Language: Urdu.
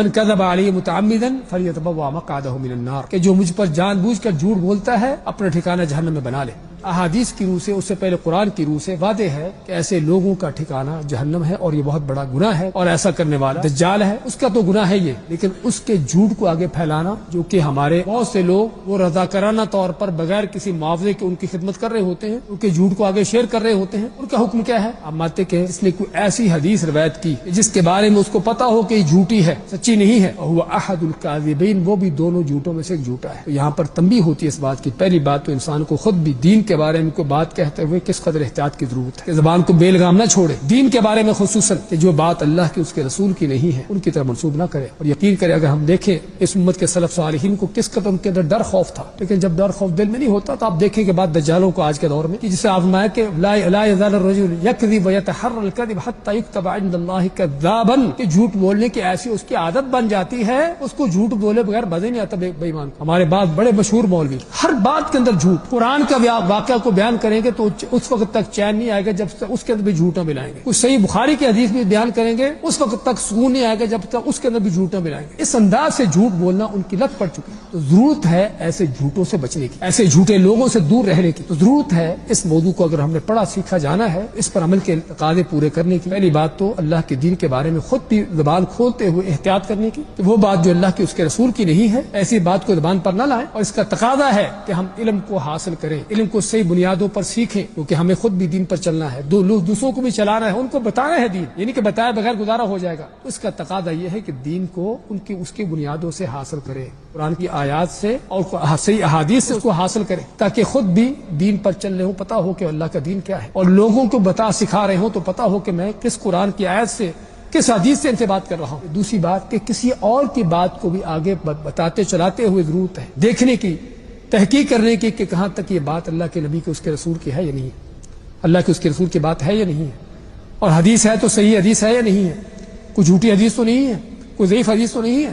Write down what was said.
من کذب علی متعمدا فلیتبوأ مقعدہ من النار، کہ جو مجھ پر جان بوجھ کر جھوٹ بولتا ہے اپنا ٹھکانہ جہنم میں بنا لے۔ احادیث کی روح سے، اس سے پہلے قرآن کی روح سے واضح ہے کہ ایسے لوگوں کا ٹھکانہ جہنم ہے، اور یہ بہت بڑا گناہ ہے، اور ایسا کرنے والا دجال ہے، اس کا تو گناہ ہے یہ، لیکن اس کے جھوٹ کو آگے پھیلانا، جو کہ ہمارے بہت سے لوگ وہ رضاکارانہ طور پر بغیر کسی معاوضے کے ان کی خدمت کر رہے ہوتے ہیں، ان کے جھوٹ کو آگے شیئر کر رہے ہوتے ہیں، ان کا حکم کیا ہے؟ آپ مانتے کہ اس نے کوئی ایسی حدیث روایت کی جس کے بارے میں اس کو پتا ہو کہ یہ جھوٹی ہے، سچی نہیں ہے، وہ احد الکاذبین، وہ بھی دونوں جھوٹوں میں سے ایک جھوٹا ہے۔ تو یہاں پر تنبیہ ہوتی ہے اس بات کی، پہلی بات تو انسان کو خود بھی دین کے بارے میں کوئی بات کہتے ہوئے کس قدر احتیاط کی ضرورت ہے کہ زبان کو بے لگام نہ چھوڑے، دین کے بارے میں خصوصاً کہ جو بات اللہ کی اس کے رسول کی نہیں ہے ان کی طرف منسوب نہ کرے۔ اور یقین کرے اگر ہم دیکھیں اس امت کے سلف صالحین کو کس قدر ان کے اندر ڈر خوف تھا، لیکن جب ڈر خوف دل میں نہیں ہوتا تو آپ دیکھیں کہ بعد دجالوں کو آج کے دور میں کہ جسے آزمایا کہ لا یزال الرجل یکذب ویتحرى الکذب حتى یکتب عند اللہ کذابا، کہ جھوٹ بولنے کی ایسی اس کی عادت بن جاتی ہے، اس کو جھوٹ بولے بغیر مزہ نہیں آتا بے ایمان کو۔ ہمارے بعد بڑے مشہور مولوی ہر بات کے اندر جھوٹ، قرآن کا واقعہ کو بیان کریں گے تو اس وقت تک چین نہیں آئے گا جب تک اس کے اندر بھی جھوٹ نہ ملائیں گے، کچھ صحیح بخاری کی حدیث بھی بیان کریں گے اس وقت تک سکون نہیں آئے گا جب تک اس کے اندر بھی جھوٹ نہ ملائیں گے۔ اس انداز سے جھوٹ بولنا ان کی لت پڑ چکی ہے، تو ضرورت ہے ایسے جھوٹوں سے بچنے کی، ایسے جھوٹے لوگوں سے دور رہنے کی۔ تو ضرورت ہے اس موضوع کو اگر ہم نے پڑھا سیکھا جانا ہے، اس پر عمل کے تقاضے پورے کرنے کی۔ پہلی بات تو اللہ کے دین کے بارے میں خود بھی زبان کھولتے ہوئے احتیاط کرنے کی کہ وہ بات جو اللہ کے اس کے رسول کی نہیں ہے ایسی بات کو زبان پر نہ لائیں، اور اس کا تقاضا ہے کہ ہم علم کو حاصل کریں، علم کو صحیح بنیادوں پر سیکھیں، کیونکہ ہمیں خود بھی دین پر چلنا ہے، دوسروں کو بھی چلانا ہے، ان کو بتانا ہے دین، یعنی کہ بتائے بغیر گزارا ہو جائے گا۔ اس کا تقاضا یہ ہے کہ دین کو اس کی بنیادوں سے حاصل کرے، قرآن کی آیات سے اور صحیح احادیث سے اس کو حاصل کرے، تاکہ خود بھی دین پر چل رہے ہوں، پتا ہو کہ اللہ کا دین کیا ہے، اور لوگوں کو سکھا رہے ہوں تو پتا ہو کہ میں کس قرآن کی آیت سے کس حدیث سے ان سے بات کر رہا ہوں۔ دوسری بات کہ کسی اور کی بات کو بھی آگے بتاتے چلاتے ہوئے ضرورت ہے دیکھنے کی، تحقیق کرنے کی کہ کہاں تک یہ بات اللہ کے نبی کے اس کے رسول کی ہے یا نہیں ہے، اللہ کے اس کے رسول کی بات ہے یا نہیں ہے، اور حدیث ہے تو صحیح حدیث ہے یا نہیں ہے، کوئی جھوٹی حدیث تو نہیں ہے، کوئی ضعیف حدیث تو نہیں ہے۔